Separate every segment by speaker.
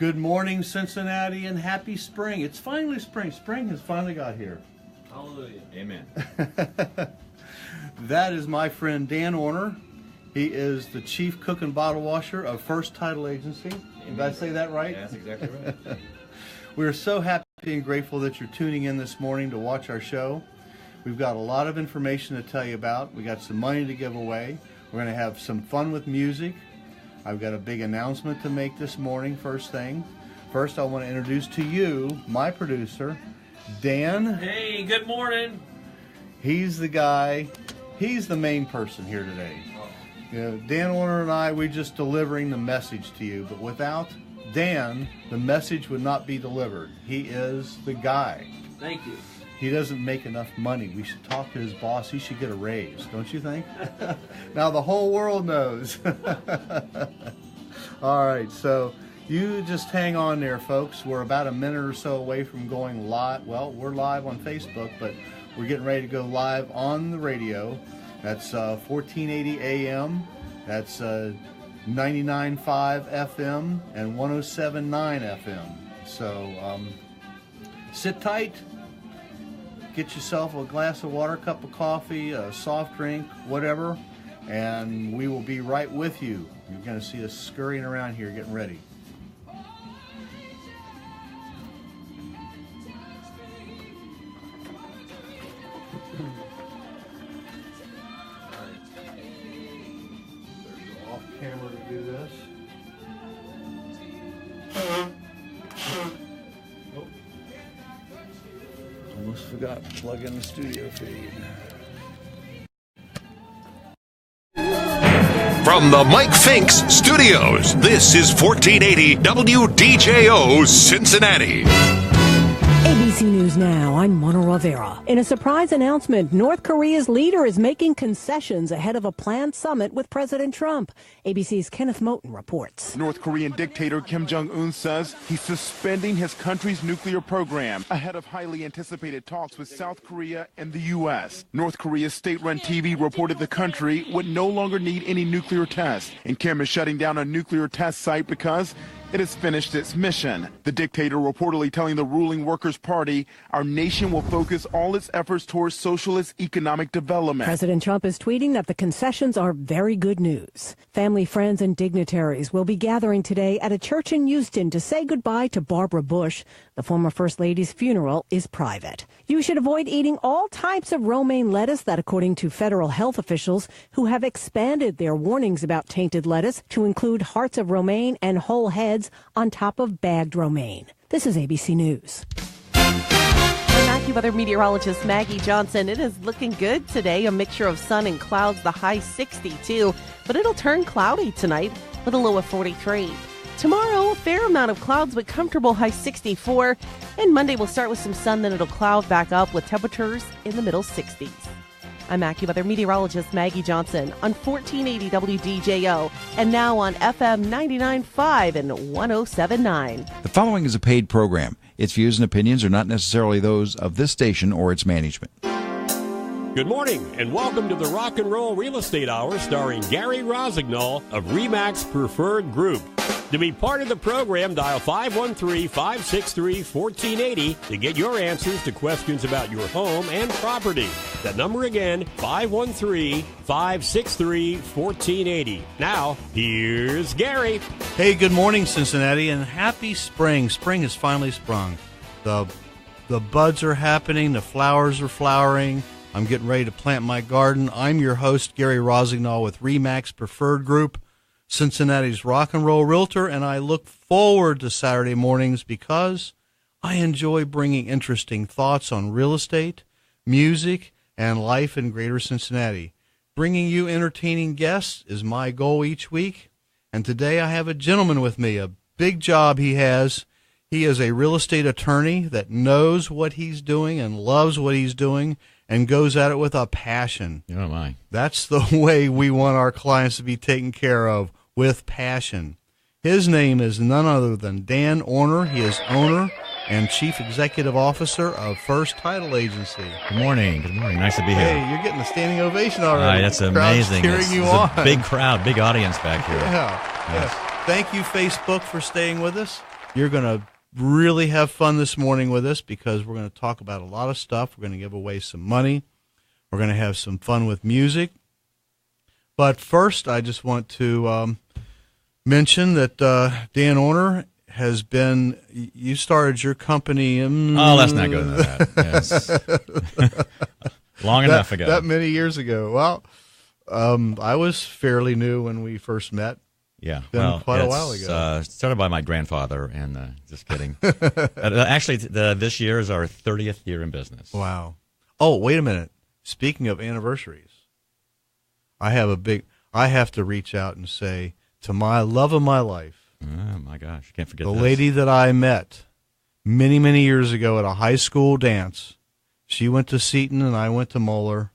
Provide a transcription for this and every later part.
Speaker 1: Good morning, Cincinnati, and happy spring. It's finally spring. Spring has finally got here.
Speaker 2: Hallelujah. Amen.
Speaker 1: That is my friend Dan Orner. He is the chief cook and bottle washer of First Title Agency. Did I say that right?
Speaker 2: Yeah, that's exactly right.
Speaker 1: We're so happy and grateful that you're tuning in this morning to watch our show. We've got a lot of information to tell you about. We got some money to give away. We're going to have some fun with music. I've got a big announcement to make this morning, first thing. First, I want to introduce to you my producer, Dan.
Speaker 2: Hey, good morning.
Speaker 1: He's the guy. He's the main person here today. You know, Dan Orner and I, we're just delivering the message to you. But without Dan, the message would not be delivered. He is the guy.
Speaker 2: Thank you.
Speaker 1: He doesn't make enough money. We should talk to his boss. He should get a raise, don't you think? Now the whole world knows. All right, so you just hang on there, folks. We're about a minute or so away from going live. Well, we're live on Facebook, but we're getting ready to go live on the radio. That's 1480 AM. That's 99.5 FM and 107.9 FM. So sit tight. Get yourself a glass of water, cup of coffee, a soft drink, whatever, and we will be right with you. You're going to see us scurrying around here getting ready. Off camera to do this. Almost forgot to plug in the studio feed.
Speaker 3: From the Mike Finks Studios, this is 1480 WDJO Cincinnati.
Speaker 4: ABC News Now, I'm Mona Rivera. In a surprise announcement, North Korea's leader is making concessions ahead of a planned summit with President Trump. ABC's Kenneth Moten reports.
Speaker 5: North Korean dictator Kim Jong-un says he's suspending his country's nuclear program ahead of highly anticipated talks with South Korea and the U.S. North Korea's state-run TV reported the country would no longer need any nuclear tests, and Kim is shutting down a nuclear test site because it has finished its mission. The dictator reportedly telling the ruling Workers' Party, our nation will focus all its efforts towards socialist economic development.
Speaker 4: President Trump is tweeting that the concessions are very good news. Family, friends, and dignitaries will be gathering today at a church in Houston to say goodbye to Barbara Bush. The former First Lady's funeral is private. You should avoid eating all types of romaine lettuce, that according to federal health officials who have expanded their warnings about tainted lettuce to include hearts of romaine and whole heads on top of bagged romaine. This is ABC News.
Speaker 6: Weather meteorologist Maggie Johnson. It is looking good today, a mixture of sun and clouds, the high 62, but it'll turn cloudy tonight with a low of 43. Tomorrow, a fair amount of clouds but comfortable high 64, and Monday we'll start with some sun, then it'll cloud back up with temperatures in the middle 60s. I'm AccuWeather meteorologist Maggie Johnson on 1480 WDJO and now on FM 99.5 and 107.9.
Speaker 7: The following is a paid program. Its views and opinions are not necessarily those of this station or its management.
Speaker 8: Good morning, and welcome to the Rock and Roll Real Estate Hour starring Gary Rossignol of RE/MAX Preferred Group. To be part of the program, dial 513-563-1480 to get your answers to questions about your home and property. That number again, 513-563-1480. Now, here's Gary.
Speaker 1: Hey, good morning, Cincinnati, and happy spring. Spring has finally sprung. The buds are happening, the flowers are flowering. I'm getting ready to plant my garden. I'm your host, Gary Rossignol with RE/MAX Preferred Group, Cincinnati's rock and roll realtor, and I look forward to Saturday mornings because I enjoy bringing interesting thoughts on real estate, music, and life in Greater Cincinnati. Bringing you entertaining guests is my goal each week, and today I have a gentleman with me, a big job he has. He is a real estate attorney that knows what he's doing and loves what he's doing and goes at it with a passion.
Speaker 2: Oh, my.
Speaker 1: That's the way we want our clients to be taken care of, with passion. His name is none other than Dan Orner. He is owner and chief executive officer of First Title Agency.
Speaker 9: Good morning. Good morning. Nice to be here.
Speaker 1: Hey, you're getting a standing ovation already.
Speaker 9: That's amazing.
Speaker 1: Cheering you on.
Speaker 9: A big crowd, big audience back here.
Speaker 1: Yeah.
Speaker 9: Yes.
Speaker 1: Thank you, Facebook, for staying with us. You're going to really have fun this morning with us because we're going to talk about a lot of stuff. We're going to give away some money. We're going to have some fun with music. But first, I just want to mention that Dan Orner has been, you started your company in...
Speaker 9: Oh, let's not go into that. Yes. Long enough ago.
Speaker 1: That many years ago. Well, I was fairly new when we first met.
Speaker 9: Yeah,
Speaker 1: Quite a while ago.
Speaker 9: Started by my grandfather, and just kidding. Actually, this year is our 30th year in business.
Speaker 1: Wow. Oh, wait a minute. Speaking of anniversaries, I have to reach out and say to my love of my life.
Speaker 9: Oh my gosh, can't forget
Speaker 1: the
Speaker 9: this.
Speaker 1: lady that I met many, many years ago at a high school dance. She went to Seton and I went to Moeller.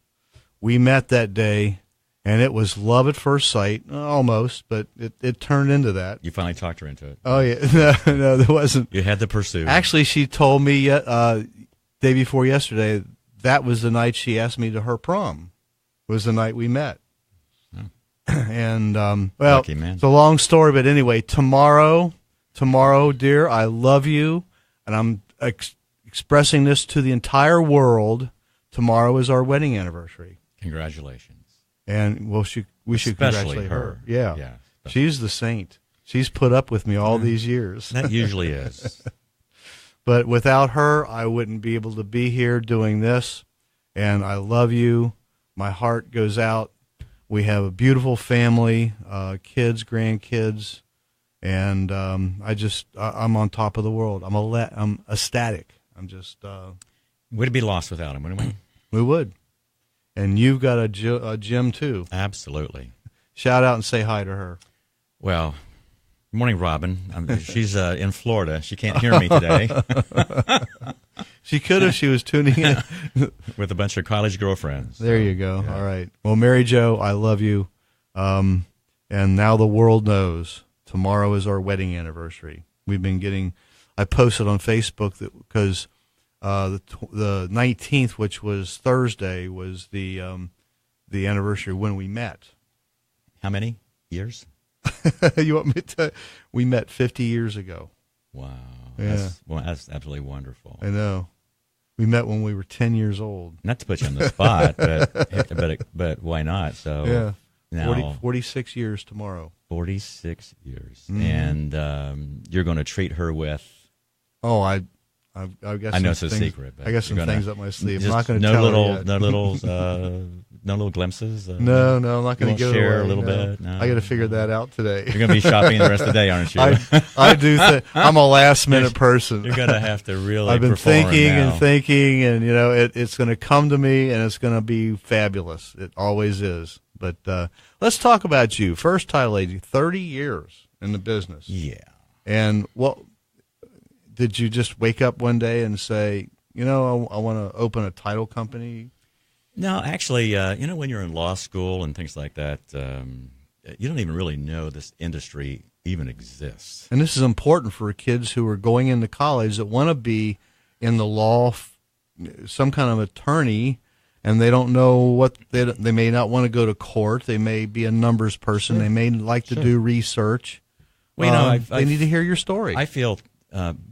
Speaker 1: We met that day. And it was love at first sight, almost, but it turned into that.
Speaker 9: You finally talked her into it.
Speaker 1: Oh, yeah. No, there wasn't.
Speaker 9: You had to pursue.
Speaker 1: Actually, she told me day before yesterday that was the night she asked me to her prom, was the night we met. Oh. And, well,
Speaker 9: lucky man.
Speaker 1: It's a long story, but anyway, tomorrow, dear, I love you, and I'm expressing this to the entire world. Tomorrow is our wedding anniversary.
Speaker 9: Congratulations.
Speaker 1: And we should congratulate her. Yeah. She's the saint. She's put up with me all these years.
Speaker 9: That usually is.
Speaker 1: But without her, I wouldn't be able to be here doing this. And I love you. My heart goes out. We have a beautiful family, kids, grandkids, and I'm on top of the world. I'm ecstatic. I'm just.
Speaker 9: We'd be lost without him, wouldn't we?
Speaker 1: We would. And you've got a gym, too.
Speaker 9: Absolutely.
Speaker 1: Shout out and say hi to her.
Speaker 9: Well, good morning, Robin. She's in Florida. She can't hear me today.
Speaker 1: She could if she was tuning in.
Speaker 9: With a bunch of college girlfriends.
Speaker 1: There you go. Yeah. All right. Well, Mary Jo, I love you. And now the world knows. Tomorrow is our wedding anniversary. We've been getting, I posted on Facebook that because... the 19th, which was Thursday, was the anniversary when we met.
Speaker 9: How many years?
Speaker 1: You want me to? We met 50 years ago.
Speaker 9: Wow.
Speaker 1: Yeah.
Speaker 9: That's absolutely wonderful.
Speaker 1: I know. We met when we were 10 years old.
Speaker 9: Not to put you on the spot, but why not? So
Speaker 1: yeah.
Speaker 9: Now
Speaker 1: 46 years tomorrow.
Speaker 9: 46 years,
Speaker 1: Mm-hmm.
Speaker 9: and you're going to treat her with.
Speaker 1: Oh, I've got.
Speaker 9: I know
Speaker 1: some
Speaker 9: it's a
Speaker 1: things,
Speaker 9: secret. But
Speaker 1: I got some things up my sleeve. I'm
Speaker 9: Just
Speaker 1: not going to tell her yet.
Speaker 9: No little glimpses.
Speaker 1: No, I'm not going to give
Speaker 9: share
Speaker 1: it away,
Speaker 9: a little bit. No.
Speaker 1: I got to figure that out today.
Speaker 9: You're going to be shopping the rest of the day, aren't you?
Speaker 1: I do. I'm a last minute person.
Speaker 9: You're going to have to really.
Speaker 1: I've been
Speaker 9: perform
Speaker 1: thinking, and it's going to come to me, and it's going to be fabulous. It always is. But let's talk about you. First title lady, 30 years in the business.
Speaker 9: Yeah.
Speaker 1: And what did you just wake up one day and say, I want to open a title company?
Speaker 9: No, actually, when you're in law school and things like that, you don't even really know this industry even exists.
Speaker 1: And this is important for kids who are going into college that want to be in the law, some kind of attorney, and they don't know what they may not want to go to court. They may be a numbers person. Sure. They may like to do research.
Speaker 9: Well,
Speaker 1: they need to hear your story.
Speaker 9: I feel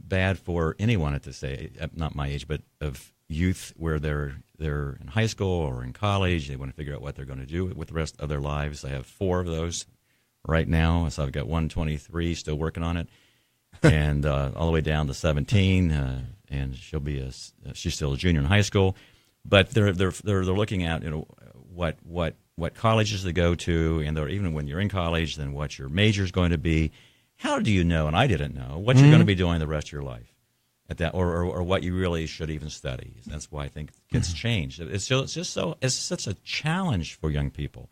Speaker 9: bad for anyone at this age, not my age, but of youth where they're in high school or in college. They want to figure out what they're going to do with the rest of their lives. I have 4 of those right now, so I've got 123 still working on it, and all the way down to 17, and she's still a junior in high school. But they're looking at what colleges to go to, and even when you're in college, then what your major is going to be. How do you know? And I didn't know what you're going to be doing the rest of your life at that, or what you really should even study. That's why I think kids change. It's such a challenge for young people.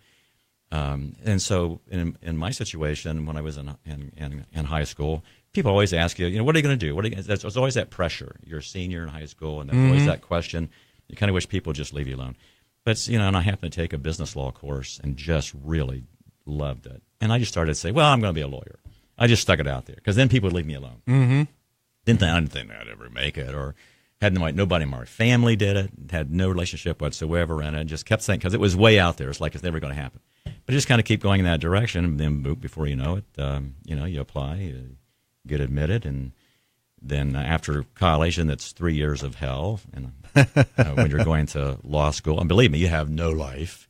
Speaker 9: And so in my situation, when I was in high school, people always ask you, what are you going to do? There's always that pressure. You're a senior in high school, and there's always that question. You kind of wish people would just leave you alone. But, and I happened to take a business law course and just really loved it. And I just started to say, well, I'm going to be a lawyer. I just stuck it out there because then people would leave me alone.
Speaker 1: Mm-hmm.
Speaker 9: I didn't think I'd ever make it, or nobody in my family did it, had no relationship whatsoever in it, just kept saying, because it was way out there. It's like it's never going to happen. But just kind of keep going in that direction, and then before you know it, you apply, you get admitted, and then after college, and that's 3 years of hell. And when you're going to law school, and believe me, you have no life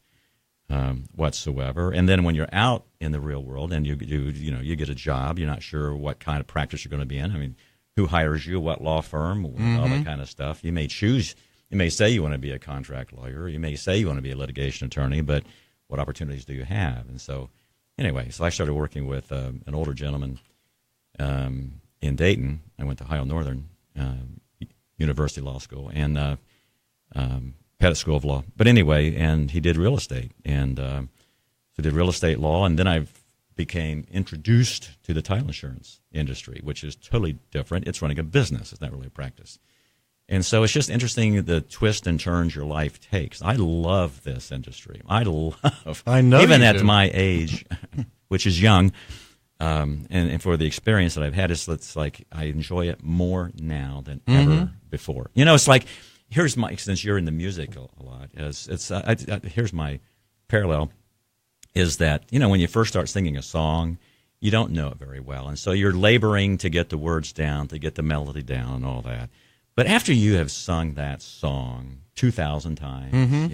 Speaker 9: whatsoever. And then when you're out in the real world and you get a job, you're not sure what kind of practice you're going to be in. I mean, who hires you, what law firm, all that kind of stuff. You may choose. You may say you want to be a contract lawyer. You may say you want to be a litigation attorney, but what opportunities do you have? And so, anyway, I started working with an older gentleman in Dayton. I went to Ohio Northern University Law School and Pettit School of Law. But anyway, and he did real estate, and so did real estate law, and then I became introduced to the title insurance industry, which is totally different. It's running a business. It's not really a practice. And so it's just interesting the twist and turns your life takes. I love this industry. I know even at my age, which is young, and for the experience that I've had, it's like I enjoy it more now than ever before. It's like, here's my, since you're in the music a lot, here's my parallel, is that, when you first start singing a song, you don't know it very well. And so you're laboring to get the words down, to get the melody down and all that. But after you have sung that song 2,000 times,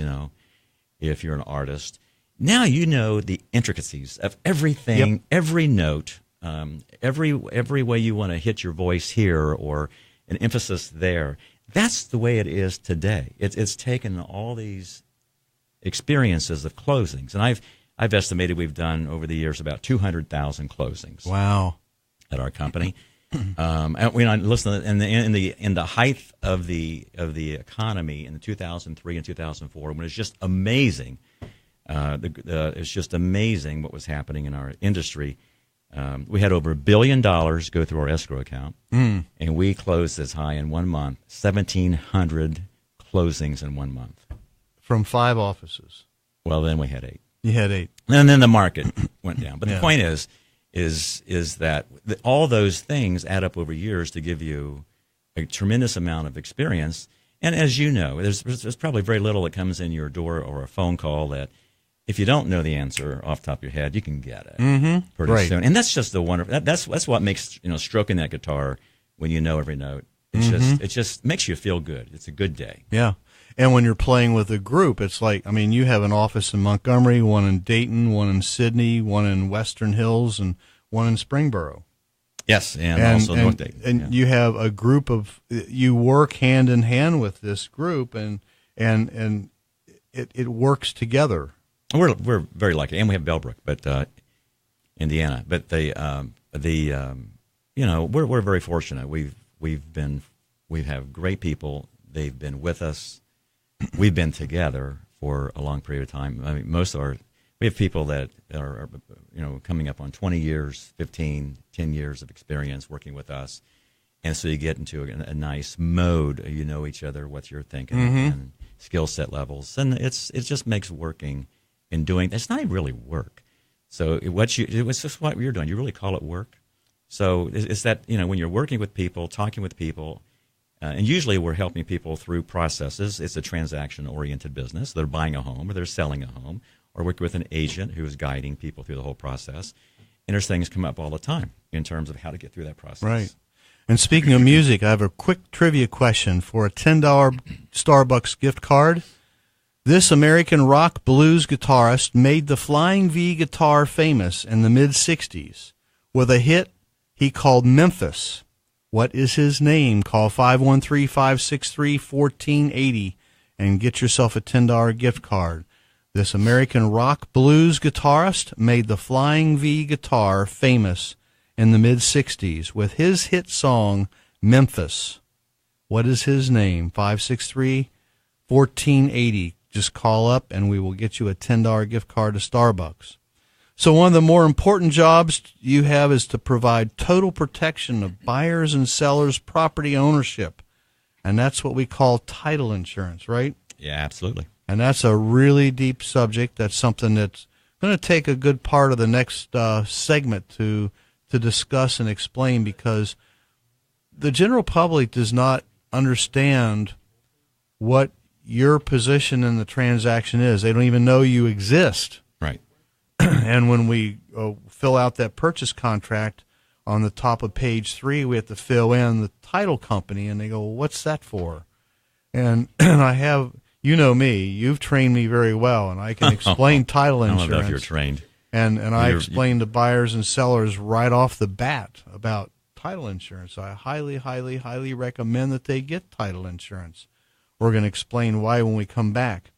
Speaker 9: if you're an artist, now you know the intricacies of everything, every note, every way you want to hit your voice here or an emphasis there. That's the way it is today. It's taken all these experiences of closings, and I've estimated we've done over the years about 200,000 closings.
Speaker 1: Wow,
Speaker 9: at our company. Listen, in the height of the economy in 2003 and 2004, when it was just amazing, it's just amazing what was happening in our industry. We had over $1 billion go through our escrow account, and we closed as high in 1 month 1,700 closings in 1 month
Speaker 1: from 5 offices.
Speaker 9: Well, then we had 8.
Speaker 1: You had 8,
Speaker 9: and then the market went down. But the point is that all those things add up over years to give you a tremendous amount of experience. And as you know, there's probably very little that comes in your door or a phone call that, if you don't know the answer off the top of your head, you can get it pretty soon. And that's just the wonderful. That's what makes stroking that guitar when you know every note. It just makes you feel good. It's a good day.
Speaker 1: Yeah. And when you're playing with a group, it's like, you have an office in Montgomery, one in Dayton, one in Sydney, one in Western Hills, and one in Springboro.
Speaker 9: Yes, and also North Dayton.
Speaker 1: And you have a group you work hand in hand with this group, and it works together.
Speaker 9: We're very lucky, and we have Bellbrook, but Indiana. But we're very fortunate. We have great people. They've been with us. We've been together for a long period of time. We have people that are coming up on 20 years, 15, 10 years of experience working with us. And so you get into a nice mode. You know each other, what you're thinking, and skill set levels. And it just makes working and doing, it's not really work. So it's just what you're doing. You really call it work. So it's that, when you're working with people, talking with people, and usually we're helping people through processes. It's a transaction-oriented business. They're buying a home or they're selling a home, or working with an agent who is guiding people through the whole process. And there's things come up all the time in terms of how to get through that process.
Speaker 1: Right. And speaking of music, I have a quick trivia question for a $10 Starbucks gift card. This American rock blues guitarist made the Flying V guitar famous in the mid-'60s with a hit he called Memphis. What is his name? Call 513-563-1480 and get yourself a $10 gift card. This American rock blues guitarist made the Flying V guitar famous in the mid-'60s with his hit song, Memphis. What is his name? 563-1480. Just call up and we will get you a $10 gift card to Starbucks. So one of the more important jobs you have is to provide total protection of buyers and sellers' property ownership. And that's what we call title insurance, right?
Speaker 9: Yeah, absolutely.
Speaker 1: And that's a really deep subject. That's something that's going to take a good part of the next segment to discuss and explain, because the general public does not understand what your position in the transaction is. They don't even know you exist.
Speaker 9: Right.
Speaker 1: And when we fill out that purchase contract, on the top of page 3, we have to fill in the title company, and they go, well, what's that for? And I have, you know me, you've trained me very well, and I can explain title insurance.
Speaker 9: I don't know if you're trained.
Speaker 1: And I explain to buyers and sellers right off the bat about title insurance. I highly, highly, highly recommend that they get title insurance. We're going to explain why when we come back.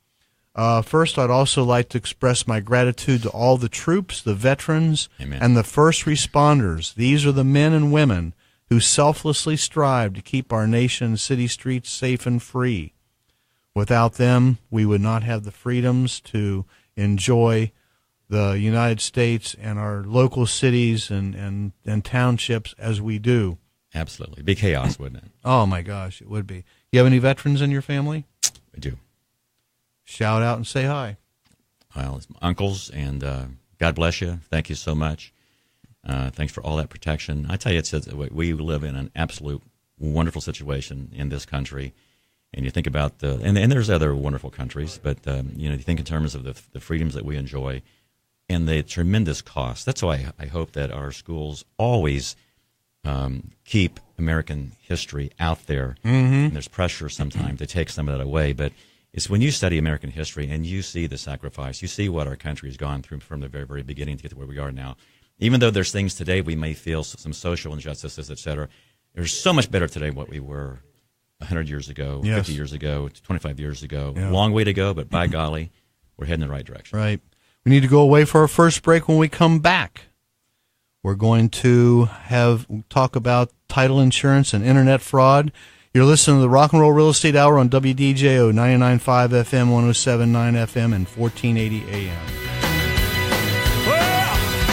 Speaker 1: First, I'd also like to express my gratitude to all the troops, the veterans,
Speaker 9: Amen.
Speaker 1: and the first responders. These are the men and women who selflessly strive to keep our nation's city streets safe and free. Without them, we would not have the freedoms to enjoy the United States and our local cities and townships as we do.
Speaker 9: Absolutely. It'd be chaos, wouldn't it?
Speaker 1: Oh, my gosh, it would be. You have any veterans in your family?
Speaker 9: I do.
Speaker 1: Shout out and say hi.
Speaker 9: Well, it's my uncles, and God bless you. Thank you so much. Thanks for all that protection. I tell you, we live in an absolute wonderful situation in this country. And you think about and there's other wonderful countries, but you think in terms of the freedoms that we enjoy and the tremendous cost. That's why I hope that our schools always keep American history out there.
Speaker 1: Mm-hmm.
Speaker 9: And there's pressure sometimes to take some of that away, but it's when you study American history and you see the sacrifice, you see what our country has gone through from the very, very beginning to get to where we are now. Even though there's things today we may feel some social injustices, et cetera, there's so much better today than what we were 100 years ago,
Speaker 1: yes.
Speaker 9: 50 years ago, 25 years ago.
Speaker 1: Yeah.
Speaker 9: Long way to go, but by golly, we're heading in the right direction.
Speaker 1: Right. We need to go away for our first break. When we come back, we're going to talk about title insurance and internet fraud. You're listening to the Rock and Roll Real Estate Hour on WDJO 99.5 FM, 107.9 FM, and 1480 AM.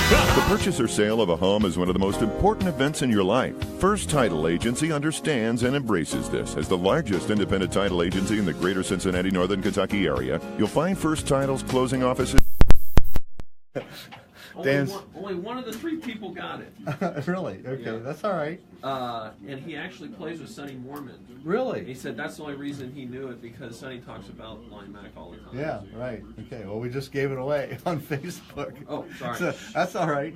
Speaker 10: The purchase or sale of a home is one of the most important events in your life. First Title Agency understands and embraces this. As the largest independent title agency in the greater Cincinnati, Northern Kentucky area, you'll find First Title's closing offices.
Speaker 2: Only one of the 3 people got it.
Speaker 1: Really? Okay, yeah. That's all right.
Speaker 2: And he actually plays with Sonny Mormon.
Speaker 1: Really?
Speaker 2: He said that's the only reason he knew it, because Sonny talks about Lonnie Mac all the time.
Speaker 1: Yeah, right. Okay, well, we just gave it away on Facebook.
Speaker 2: Oh, sorry.
Speaker 1: So, that's all right.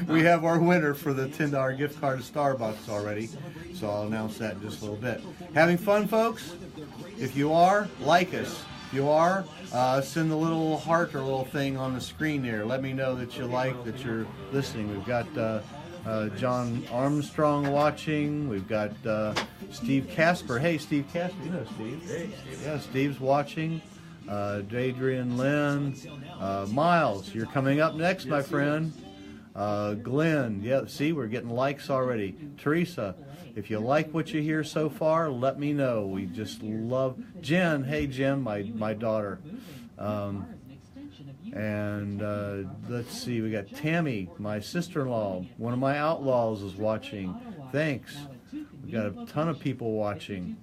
Speaker 1: We have our winner for the $10 gift card to Starbucks already, so I'll announce that in just a little bit. Having fun, folks? If you are, like us. If you are, send the little heart or little thing on the screen there. Let me know that you like, that you're listening. We've got John Armstrong watching. We've got Steve Casper. Hey, Steve Casper. You know Steve. Hey, Steve. Yeah, Steve's watching. Adrian Lynn. Miles, you're coming up next, my friend. Glenn. Yeah, see, we're getting likes already. Teresa. If you like what you hear so far, let me know. We just love Jen. Hey, Jen, my daughter. And let's see, we got Tammy, my sister-in-law. One of my outlaws is watching. Thanks. We got a ton of people watching.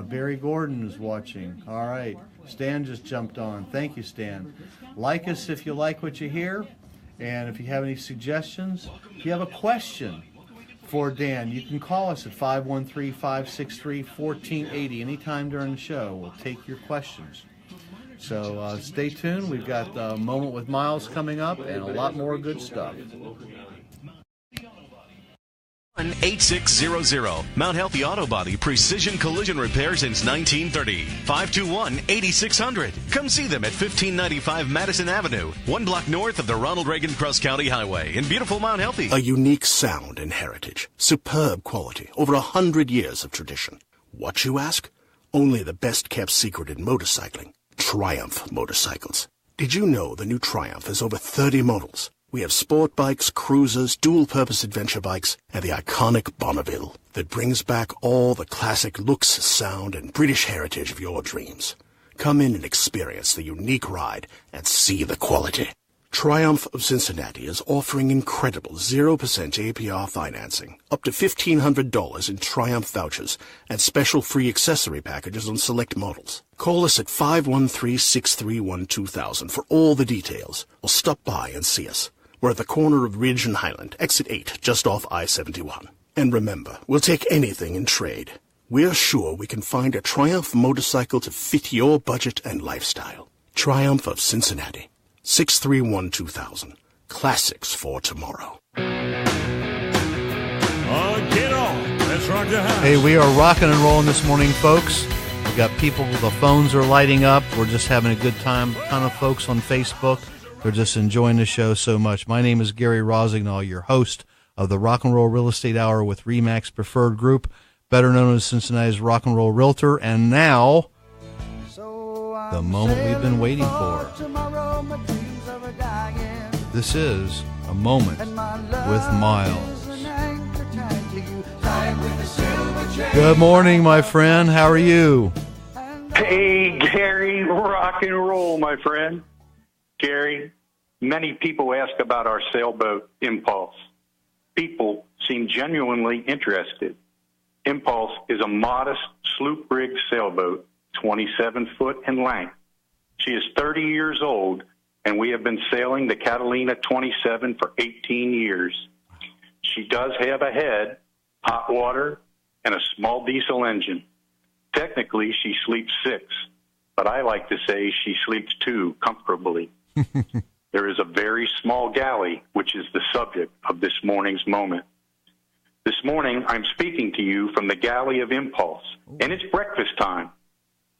Speaker 1: Barry Gordon is watching. All right. Stan just jumped on. Thank you, Stan. Like us if you like what you hear. And if you have any suggestions, if you have a question for Dan, you can call us at 513-563-1480 anytime during the show. We'll take your questions. So stay tuned. We've got a Moment with Miles coming up and a lot more good stuff.
Speaker 11: 8600 Mount Healthy Auto Body Precision Collision Repair since 1930. 521-8600. Come see them at 1595 Madison Avenue, 1 block north of the Ronald Reagan Cross County Highway in beautiful Mount Healthy.
Speaker 12: A unique sound and heritage. Superb quality. Over 100 years of tradition. What, you ask? Only the best kept secret in motorcycling. Triumph Motorcycles. Did you know the new Triumph has over 30 models? We have sport bikes, cruisers, dual-purpose adventure bikes, and the iconic Bonneville that brings back all the classic looks, sound, and British heritage of your dreams. Come in and experience the unique ride and see the quality. Triumph of Cincinnati is offering incredible 0% APR financing, up to $1,500 in Triumph vouchers, and special free accessory packages on select models. Call us at 513-631-2000 for all the details, or stop by and see us. We're at the corner of Ridge and Highland, exit 8, just off I-71. And remember, we'll take anything in trade. We're sure we can find a Triumph motorcycle to fit your budget and lifestyle. Triumph of Cincinnati. 631-2000. Classics for tomorrow.
Speaker 1: Hey, we are rocking and rolling this morning, folks. We've got people, the phones are lighting up. We're just having a good time. A ton of folks on Facebook. They're just enjoying the show so much. My name is Gary Rossignol, your host of the Rock and Roll Real Estate Hour with RE/MAX Preferred Group, better known as Cincinnati's Rock and Roll Realtor. And now, the moment we've been waiting for. This is A Moment with Miles. Good morning, my friend. How are you?
Speaker 13: Hey, Gary, rock and roll, my friend. Gary, many people ask about our sailboat, Impulse. People seem genuinely interested. Impulse is a modest sloop-rigged sailboat, 27 foot in length. She is 30 years old, and we have been sailing the Catalina 27 for 18 years. She does have a head, hot water, and a small diesel engine. Technically, she sleeps 6, but I like to say she sleeps 2 comfortably. There is a very small galley, which is the subject of this morning's moment. This morning, I'm speaking to you from the galley of Impulse, and it's breakfast time.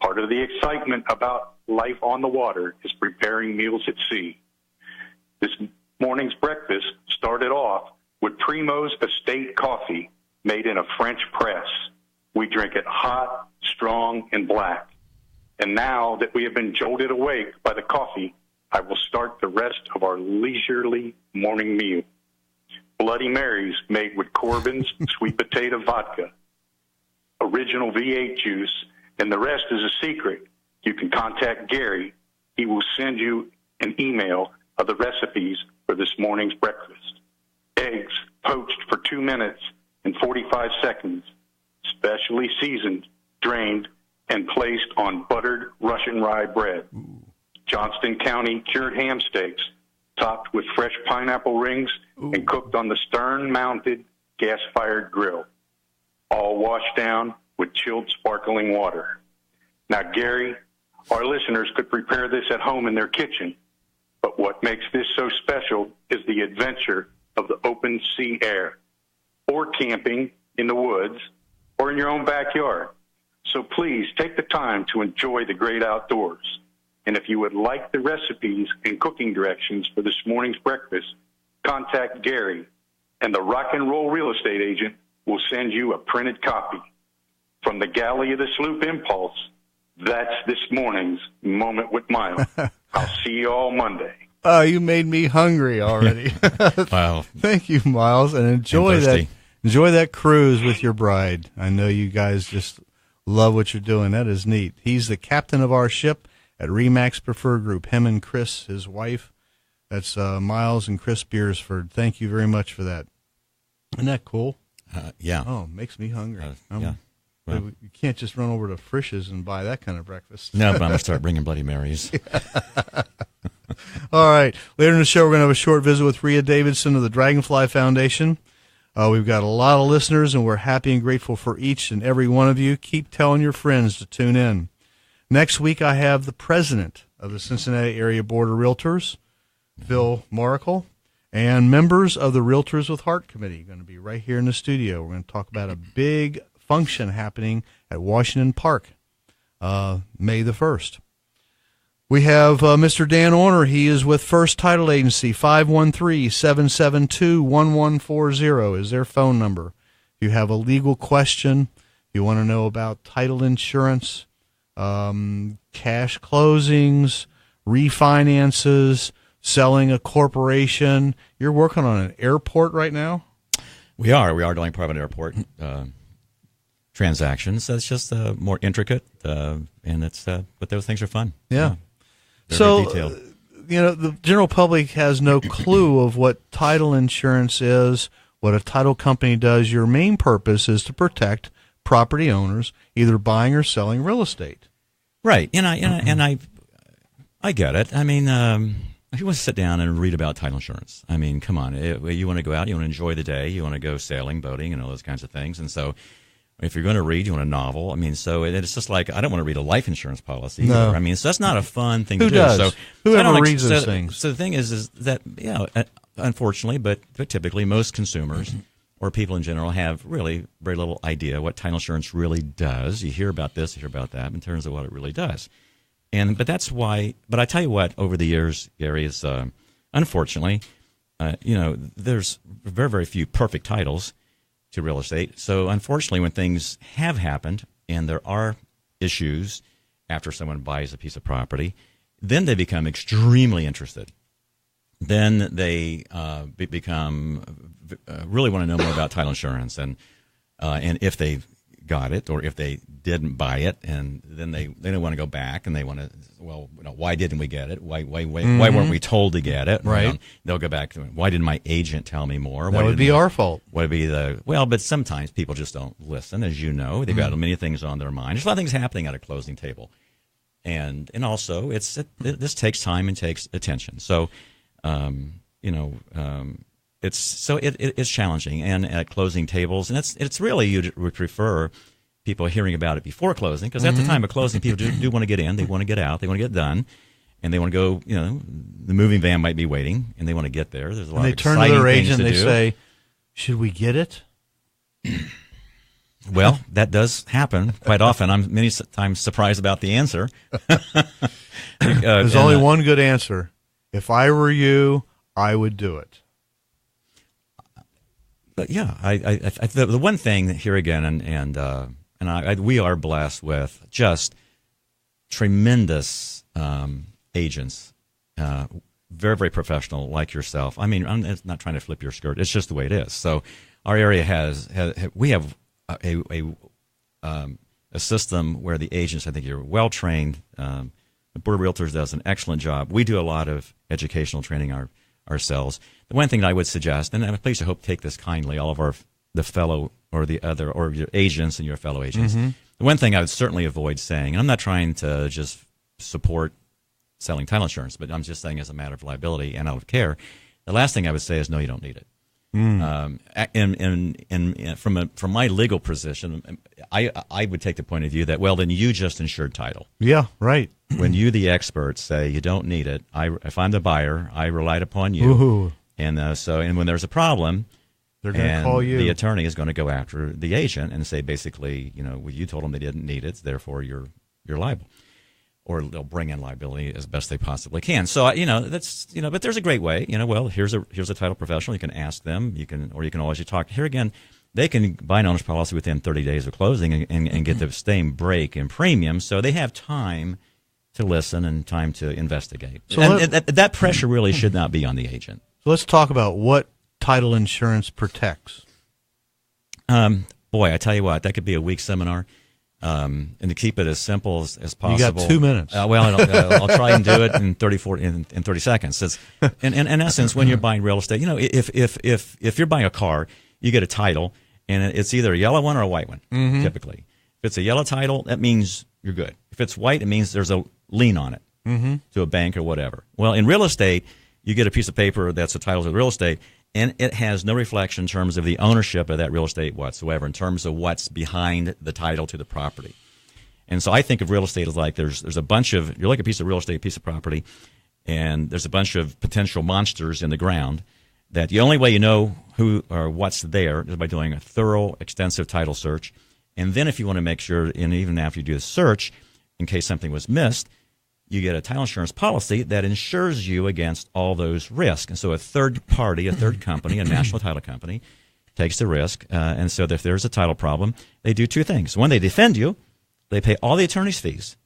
Speaker 13: Part of the excitement about life on the water is preparing meals at sea. This morning's breakfast started off with Primo's Estate coffee made in a French press. We drink it hot, strong, and black. And now that we have been jolted awake by the coffee, I will start the rest of our leisurely morning meal. Bloody Marys made with Corbin's sweet potato vodka, original V8 juice, and the rest is a secret. You can contact Gary. He will send you an email of the recipes for this morning's breakfast. Eggs poached for 2 minutes and 45 seconds, specially seasoned, drained, and placed on buttered Russian rye bread. Johnston County cured ham steaks, topped with fresh pineapple rings and cooked on the stern-mounted gas-fired grill, all washed down with chilled sparkling water. Now, Gary, our listeners could prepare this at home in their kitchen, but what makes this so special is the adventure of the open sea air, or camping in the woods, or in your own backyard. So please take the time to enjoy the great outdoors. And if you would like the recipes and cooking directions for this morning's breakfast, contact Gary, and the Rock and Roll Real Estate Agent will send you a printed copy. From the galley of the sloop Impulse, that's this morning's Moment with Miles. I'll see you all Monday.
Speaker 1: Oh, you made me hungry already.
Speaker 9: Wow.
Speaker 1: Thank you, Miles, and enjoy that cruise with your bride. I know you guys just love what you're doing. That is neat. He's the captain of our ship at RE/MAX Preferred Group. Him and Chris, his wife. That's Miles and Chris Beersford. Thank you very much for that. Isn't that cool?
Speaker 9: Yeah.
Speaker 1: Oh, makes me hungry.
Speaker 9: Yeah. Well,
Speaker 1: you can't just run over to Frisch's and buy that kind of breakfast.
Speaker 9: No, but I'm going to start bringing Bloody Marys.
Speaker 1: All right. Later in the show, we're going to have a short visit with Rhea Davidson of the Dragonfly Foundation. We've got a lot of listeners, and we're happy and grateful for each and every one of you. Keep telling your friends to tune in. Next week, I have the president of the Cincinnati Area Board of Realtors, Phil Moracle, and members of the Realtors with Heart Committee going to be right here in the studio. We're going to talk about a big function happening at Washington Park, May the 1st. We have Mr. Dan Orner. He is with First Title Agency, 513-772-1140 is their phone number. If you have a legal question, you want to know about title insurance, cash closings, refinances, selling a corporation. You're working on an airport right now?
Speaker 9: We are doing private airport transactions. That's just more intricate, and it's but those things are fun.
Speaker 1: Yeah.
Speaker 9: Very detailed.
Speaker 1: The general public has no clue of what title insurance is, what a title company does. Your main purpose is to protect property owners, either buying or selling real estate.
Speaker 9: Right, and I get it. I mean, if you want to sit down and read about title insurance, I mean, come on. You want to go out, you want to enjoy the day, you want to go sailing, boating, and all those kinds of things, and so. If you're going to read, you want a novel. I mean, so it's just like I don't want to read a life insurance policy.
Speaker 1: No.
Speaker 9: I mean, so that's not a fun thing
Speaker 1: Who
Speaker 9: to do.
Speaker 1: does?
Speaker 9: So
Speaker 1: Whoever reads those things.
Speaker 9: So the thing is that unfortunately, but typically, most consumers or people in general have really very little idea what title insurance really does. You hear about this, you hear about that, in terms of what it really does. But that's why. But I tell you what, over the years, Gary, is unfortunately, there's very, very few perfect titles to real estate. So unfortunately, when things have happened and there are issues after someone buys a piece of property, then they become extremely interested. Then they become really want to know more about title insurance and if they got it or if they didn't buy it, and then they don't want to go back and they want to, why didn't we get it? Why weren't we told to get it?
Speaker 1: Right.
Speaker 9: They'll go back to why didn't my agent tell me more?
Speaker 1: That would be our fault.
Speaker 9: Would be but sometimes people just don't listen, as you know. They've got many things on their mind. There's a lot of things happening at a closing table, and also this takes time and takes attention. So. It's challenging, and at closing tables, and it's really you would prefer people hearing about it before closing, because at the time of closing, people do want to get in, they want to get out, they want to get done, and they want to go. The moving van might be waiting, and they want to get there. There's a lot. And
Speaker 1: they turn to their agent, and they say, "Should we get it?"
Speaker 9: Well, that does happen quite often. I'm many times surprised about the answer.
Speaker 1: There's only one good answer. If I were you, I would do it.
Speaker 9: But yeah, the one thing here again, we are blessed with just tremendous agents, very, very professional like yourself. I mean, I'm not trying to flip your skirt. It's just the way it is. So our area we have a system where the agents, I think, you're well trained. The Board of Realtors does an excellent job. We do a lot of educational training ourselves. The one thing that I would suggest, and please, I hope take this kindly, all of the fellow or the other, or your agents and your fellow agents. The one thing I would certainly avoid saying, and I'm not trying to just support selling title insurance, but I'm just saying as a matter of liability and out of care, the last thing I would say is, no, you don't need it. From my legal position, I would take the point of view that, well, then you just insured title.
Speaker 1: Yeah, right.
Speaker 9: When you, the experts, say you don't need it, if I'm the buyer, I relied upon you.
Speaker 1: Ooh.
Speaker 9: And when there's a problem,
Speaker 1: they're going to call you.
Speaker 9: The attorney is going to go after the agent and say, basically, you told them they didn't need it, therefore you're liable. Or they'll bring in liability as best they possibly can. So but there's a great way. Here's a title professional. You can ask them. You can always talk. Here again, they can buy an owner's policy within 30 days of closing and get the same break in premium. So they have time to listen and time to investigate. So that pressure really should not be on the agent.
Speaker 1: So let's talk about what title insurance protects.
Speaker 9: Boy, I tell you what, that could be a week seminar. And to keep it as simple as possible.
Speaker 1: You got 2 minutes.
Speaker 9: I'll try and do it in 30 seconds. It's, in essence, when you're buying real estate, if you're buying a car, you get a title, and it's either a yellow one or a white one, typically. If it's a yellow title, that means you're good. If it's white, it means there's a lien on it to a bank or whatever. Well, in real estate, you get a piece of paper that's the title of the real estate, and it has no reflection in terms of the ownership of that real estate whatsoever, in terms of what's behind the title to the property. And so I think of real estate as like there's a bunch of, you're like a piece of real estate, piece of property, and there's a bunch of potential monsters in the ground that the only way you know who or what's there is by doing a thorough, extensive title search. And then if you want to make sure, and even after you do the search, in case something was missed, you get a title insurance policy that insures you against all those risks. And so a third party, a third company, a national title company, takes the risk. And so if there's a title problem, they do two things. One, they defend you. They pay all the attorney's fees,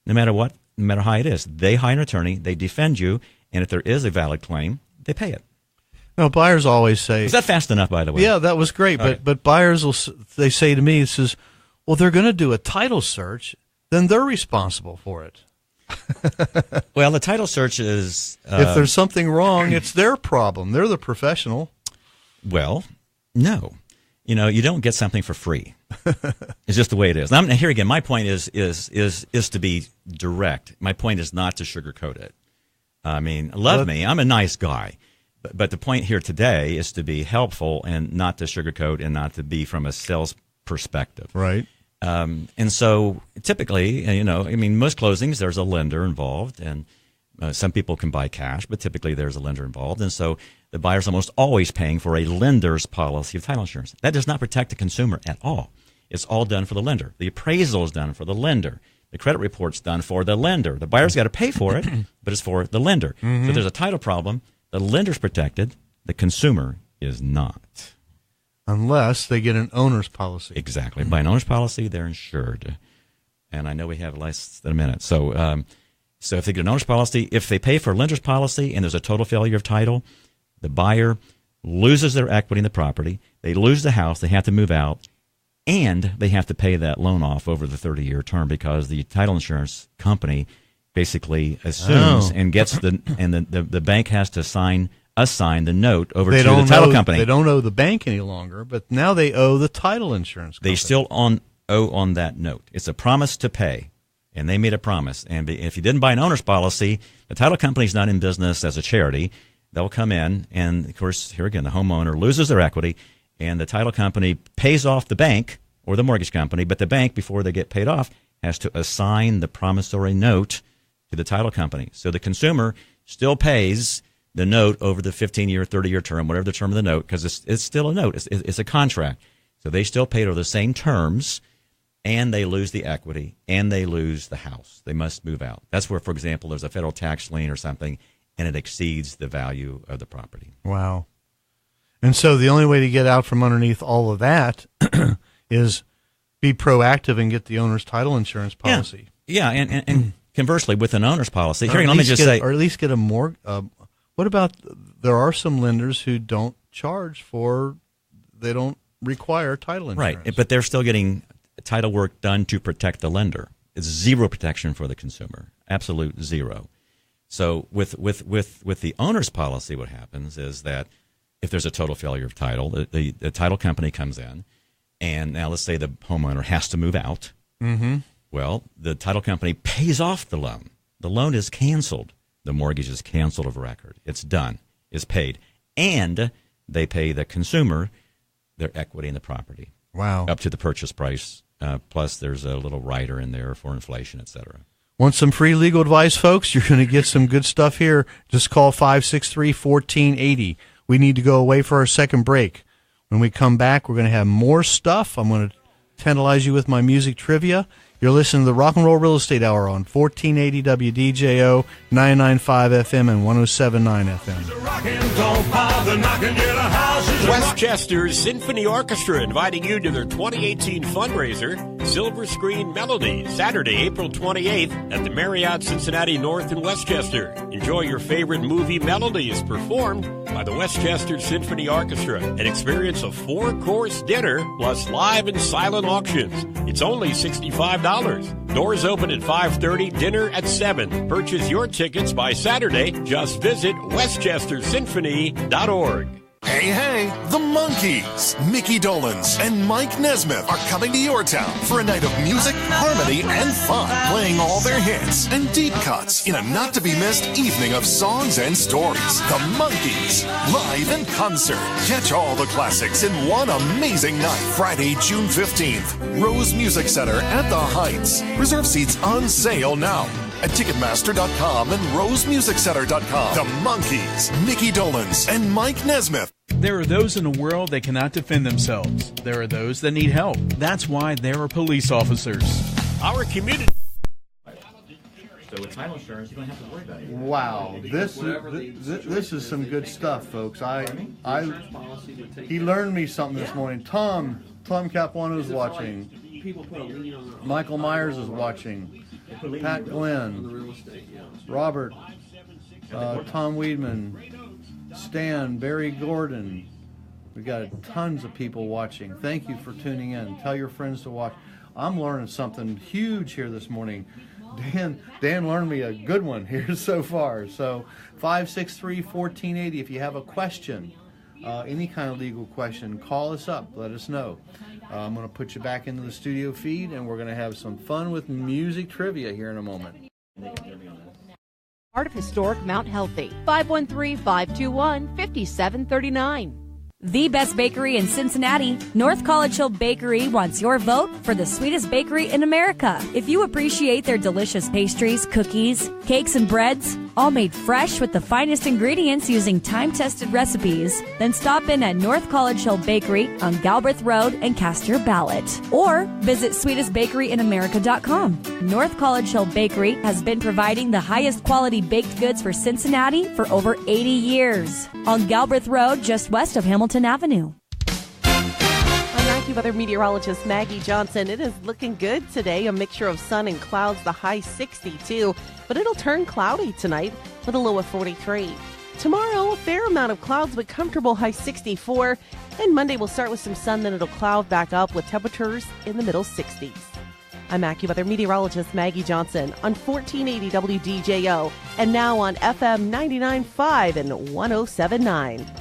Speaker 9: no matter what, no matter how it is. They hire an attorney. They defend you. And if there is a valid claim, they pay it.
Speaker 1: No, buyers always say...
Speaker 9: Was that fast enough, by the way?
Speaker 1: Yeah, that was great. But buyers, they say to me, well, they're going to do a title search, then they're responsible for it.
Speaker 9: Well, the title search is...
Speaker 1: if there's something wrong, it's their problem. They're the professional.
Speaker 9: Well, no. You don't get something for free. It's just the way it is. Now, here again, my point is to be direct. My point is not to sugarcoat it. I mean, me. I'm a nice guy. But the point here today is to be helpful and not to sugarcoat and not to be from a sales perspective.
Speaker 1: Right.
Speaker 9: And so typically, most closings, there's a lender involved, and some people can buy cash, but typically there's a lender involved. And so the buyer's almost always paying for a lender's policy of title insurance. That does not protect the consumer at all. It's all done for the lender. The appraisal is done for the lender. The credit report's done for the lender. The buyer's got to pay for it, but it's for the lender.
Speaker 1: Mm-hmm.
Speaker 9: So if there's a title problem, the lender's protected, the consumer is not.
Speaker 1: Unless they get an owner's policy.
Speaker 9: Exactly. By an owner's policy, they're insured. And I know we have less than a minute. So so if they get an owner's policy, if they pay for a lender's policy and there's a total failure of title, the buyer loses their equity in the property, they lose the house, they have to move out, and they have to pay that loan off over the 30-year term because the title insurance company basically assumes and gets the bank has to assign the note over to the title company.
Speaker 1: They don't owe the bank any longer, but now they owe the title insurance company.
Speaker 9: They still owe on that note. It's a promise to pay, and they made a promise. And if you didn't buy an owner's policy, the title company's not in business as a charity. They'll come in, and, of course, here again, the homeowner loses their equity, and the title company pays off the bank or the mortgage company, but the bank, before they get paid off, has to assign the promissory note to the title company. So the consumer still pays the note over the 15-year, 30-year term, whatever the term of the note, because it's still a note. It's a contract. So they still pay it over the same terms, and they lose the equity, and they lose the house. They must move out. That's where, for example, there's a federal tax lien or something, and it exceeds the value of the property.
Speaker 1: Wow. And so the only way to get out from underneath all of that is be proactive and get the owner's title insurance policy.
Speaker 9: Yeah, and conversely, with an owner's policy, here, let me just say...
Speaker 1: Or at least get a more... what about... There are some lenders who don't charge for... They don't require title insurance.
Speaker 9: Right, but they're still getting title work done to protect the lender. It's zero protection for the consumer. Absolute zero. So with the owner's policy, what happens is that if there's a total failure of title, the title company comes in, and now let's say the homeowner has to move out.
Speaker 1: Mm-hmm.
Speaker 9: Well, the title company pays off the loan. The loan is canceled. The mortgage is canceled of record. It's done. It's paid. And they pay the consumer their equity in the property.
Speaker 1: Wow.
Speaker 9: Up to the purchase price, plus there's a little rider in there for inflation, et cetera.
Speaker 1: Want some free legal advice, folks? You're going to get some good stuff here. Just call 563-1480. We need to go away for our second break. When we come back, we're going to have more stuff. I'm going to tantalize you with my music trivia. You're listening to the Rock and Roll Real Estate Hour on 1480 WDJO, 995 FM, and 107.9 FM.
Speaker 8: Westchester's Symphony Orchestra inviting you to their 2018 fundraiser, Silver Screen Melody, Saturday, April 28th at the Marriott Cincinnati North in Westchester. Enjoy your favorite movie melodies performed by the Westchester Symphony Orchestra and experience a 4-course dinner plus live and silent auctions. It's only $65. Doors open at 5:30, dinner at 7. Purchase your tickets by Saturday. Just visit westchestersymphony.org.
Speaker 14: Hey, the Monkees, Mickey Dolenz, and Mike Nesmith are coming to your town for a night of music, harmony, and fun, playing all their hits and deep cuts in a not-to-be-missed evening of songs and stories. The Monkees, live in concert. Catch all the classics in one amazing night, Friday, June 15th, Rose Music Center at the Heights. Reserve seats on sale now at Ticketmaster.com and RoseMusicCenter.com. The Monkees, Mickey Dolenz, and Mike Nesmith.
Speaker 15: There are those in the world that cannot defend themselves. There are those that need help. That's why there are police officers.
Speaker 8: Our community...
Speaker 9: So with title insurance, you don't have to worry about it.
Speaker 1: Wow, this is some good stuff, folks. He learned me something this morning. Tom Capuano is watching. Michael Myers is watching. Pat Glenn, Robert, Tom Weedman, Stan, Barry Gordon. We've got tons of people watching. Thank you for tuning in. Tell your friends to watch. I'm learning something huge here this morning. Dan learned me a good one here so far. So 563-1480. If you have a question, any kind of legal question, call us up. Let us know. I'm going to put you back into the studio feed, and we're going to have some fun with music trivia here in a moment.
Speaker 16: Part of historic Mount Healthy. 513-521-5739.
Speaker 17: The best bakery in Cincinnati, North College Hill Bakery wants your vote for the sweetest bakery in America. If you appreciate their delicious pastries, cookies, cakes, and breads, all made fresh with the finest ingredients using time-tested recipes. Then stop in at North College Hill Bakery on Galbraith Road and cast your ballot. Or visit sweetestbakeryinamerica.com. North College Hill Bakery has been providing the highest quality baked goods for Cincinnati for over 80 years. On Galbraith Road, just west of Hamilton Avenue.
Speaker 6: Weather meteorologist Maggie Johnson. It is looking good today. A mixture of sun and clouds, the high 62, but it'll turn cloudy tonight with a low of 43. Tomorrow, a fair amount of clouds, but comfortable high 64. And Monday will start with some sun, then it'll cloud back up with temperatures in the middle 60s. I'm AccuWeather meteorologist Maggie Johnson on 1480 WDJO and now on FM 99.5 and 107.9.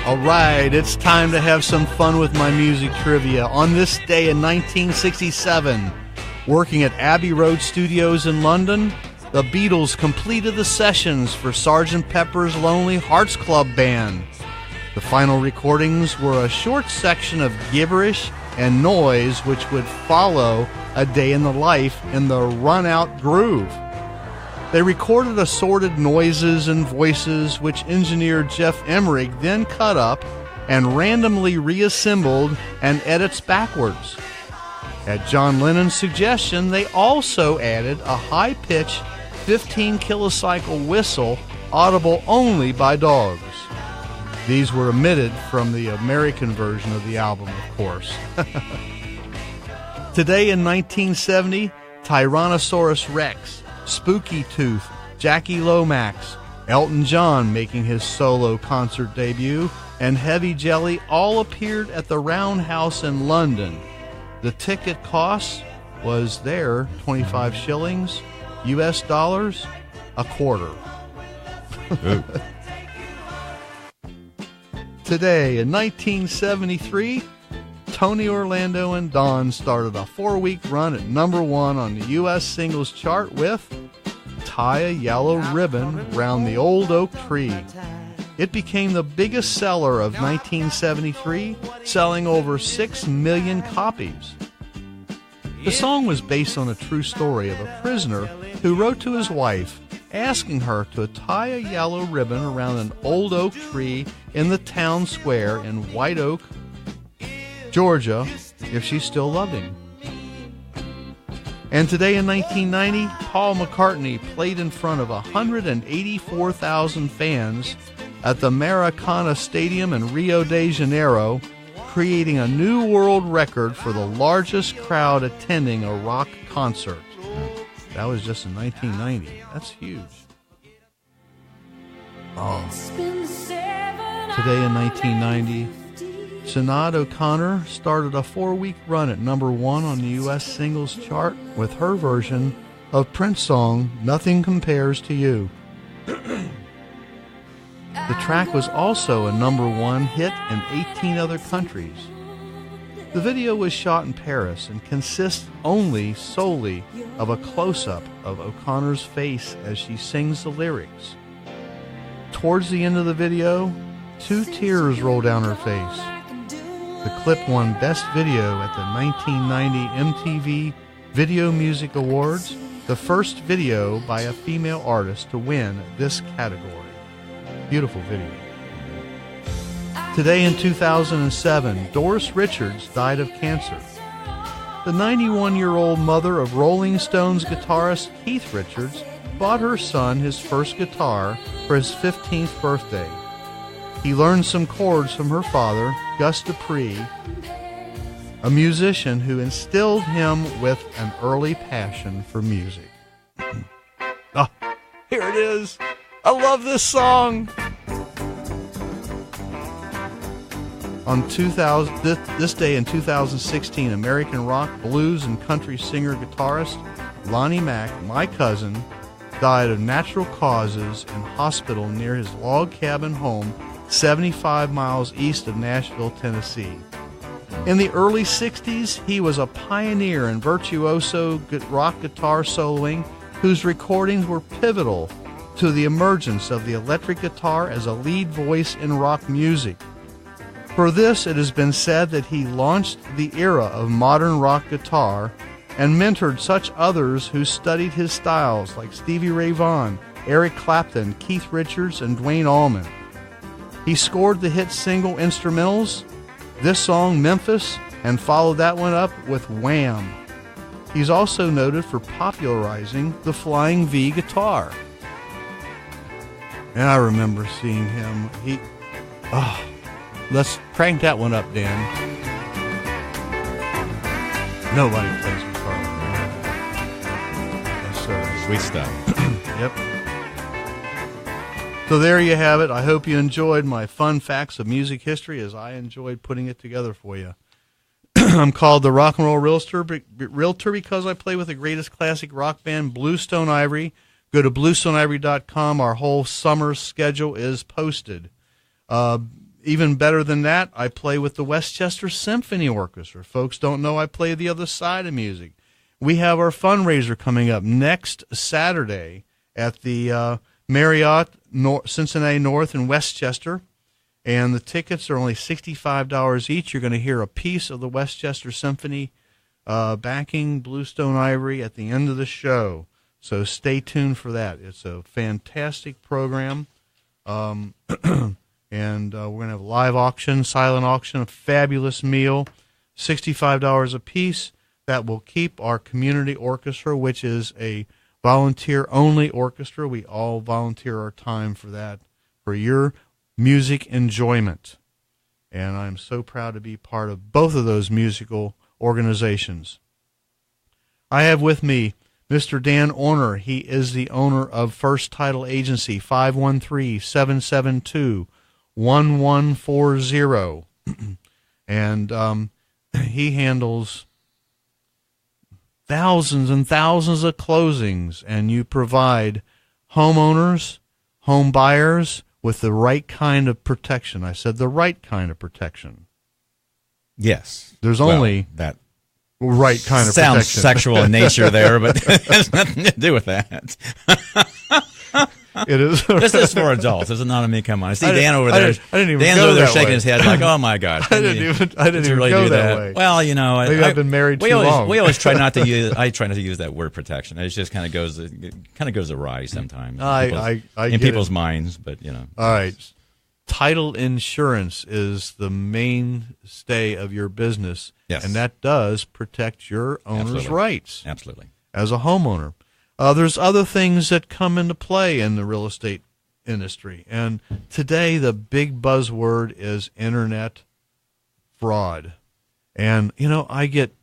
Speaker 1: All right, it's time to have some fun with my music trivia. On this day in 1967, working at Abbey Road Studios in London, the Beatles completed the sessions for Sgt. Pepper's Lonely Hearts Club Band. The final recordings were a short section of gibberish and noise which would follow A Day in the Life in the run-out groove. They recorded assorted noises and voices which engineer Jeff Emmerich then cut up and randomly reassembled and edits backwards. At John Lennon's suggestion, they also added a high-pitched 15 kilocycle whistle audible only by dogs. These were omitted from the American version of the album, of course. Today in 1970, Tyrannosaurus Rex, Spooky Tooth, Jackie Lomax, Elton John making his solo concert debut, and Heavy Jelly all appeared at the Roundhouse in London. The ticket cost was there 25 shillings, US dollars, a quarter. Today in 1973, Tony Orlando and Dawn started a 4-week run at number 1 on the U.S. singles chart with Tie a Yellow Ribbon Round the Old Oak Tree. It became the biggest seller of 1973, selling over 6 million copies. The song was based on a true story of a prisoner who wrote to his wife asking her to tie a yellow ribbon around an old oak tree in the town square in White Oak, Georgia, if she still loved him. And today in 1990, Paul McCartney played in front of 184,000 fans at the Maracana Stadium in Rio de Janeiro, creating a new world record for the largest crowd attending a rock concert. That was just in 1990. That's huge. Oh. Today in 1990, Sinead O'Connor started a 4-week run at number 1 on the U.S. singles chart with her version of Prince's song, Nothing Compares to You. The track was also a number 1 hit in 18 other countries. The video was shot in Paris and consists solely of a close-up of O'Connor's face as she sings the lyrics. Towards the end of the video, 2 tears roll down her face. The clip won Best Video at the 1990 MTV Video Music Awards, the first video by a female artist to win this category. Beautiful video. Today in 2007, Doris Richards died of cancer. The 91-year-old mother of Rolling Stones guitarist Keith Richards bought her son his first guitar for his 15th birthday. He learned some chords from her father, Gus Dupree, a musician who instilled him with an early passion for music. Oh, here it is. I love this song. On this day in 2016, American rock, blues, and country singer-guitarist Lonnie Mack, my cousin, died of natural causes in hospital near his log cabin home 75 miles east of Nashville, Tennessee. In the early 60s, he was a pioneer in virtuoso rock guitar soloing whose recordings were pivotal to the emergence of the electric guitar as a lead voice in rock music. For this, it has been said that he launched the era of modern rock guitar and mentored such others who studied his styles like Stevie Ray Vaughan, Eric Clapton, Keith Richards, and Duane Allman. He scored the hit single instrumentals, this song Memphis, and followed that one up with Wham! He's also noted for popularizing the Flying V guitar. And I remember seeing him. Let's crank that one up, Dan. Nobody plays guitar like that. Yes, sir.
Speaker 9: Sweet stuff.
Speaker 1: Yep. So there you have it. I hope you enjoyed my fun facts of music history as I enjoyed putting it together for you. I'm called the Rock and Roll Realtor because I play with the greatest classic rock band, Bluestone Ivory. Go to bluestoneivory.com. Our whole summer schedule is posted. Even better than that, I play with the Westchester Symphony Orchestra. Folks don't know I play the other side of music. We have our fundraiser coming up next Saturday at the Marriott Cincinnati North in Westchester, and the tickets are only $65 each. You're going to hear a piece of the Westchester Symphony backing Bluestone Ivory at the end of the show, so stay tuned for that. It's a fantastic program, and we're going to have a live auction, silent auction, a fabulous meal, $65 a piece. That will keep our community orchestra, which is a volunteer-only orchestra. We all volunteer our time for that, for your music enjoyment. And I'm so proud to be part of both of those musical organizations. I have with me Mr. Dan Orner. He is the owner of First Title Agency, 513-772-1140. And he handles thousands and thousands of closings, and you provide homeowners, home buyers with the right kind of protection. I said the right kind of protection.
Speaker 9: Yes.
Speaker 1: There's only
Speaker 9: that
Speaker 1: right kind of
Speaker 9: sounds
Speaker 1: protection.
Speaker 9: sexual in nature there, but it has nothing to do with that.
Speaker 1: It is.
Speaker 9: This is for adults. This is not a me. Come on. I see Dan over there.
Speaker 1: I didn't even
Speaker 9: Dan's
Speaker 1: go
Speaker 9: over there
Speaker 1: that
Speaker 9: shaking
Speaker 1: way.
Speaker 9: his head like, "Oh my God!"
Speaker 1: I didn't even
Speaker 9: really
Speaker 1: go
Speaker 9: do
Speaker 1: that way.
Speaker 9: Well, you know,
Speaker 1: Maybe I've been married too long.
Speaker 9: We always try not to use. I try not to use that word protection. It just kind of goes awry sometimes in people's minds. But you know,
Speaker 1: all right. Title insurance is the mainstay of your business,
Speaker 9: yes,
Speaker 1: and that does protect your owner's rights.
Speaker 9: Absolutely,
Speaker 1: as a homeowner. There's other things that come into play in the real estate industry, and today the big buzzword is internet fraud. And you know, I get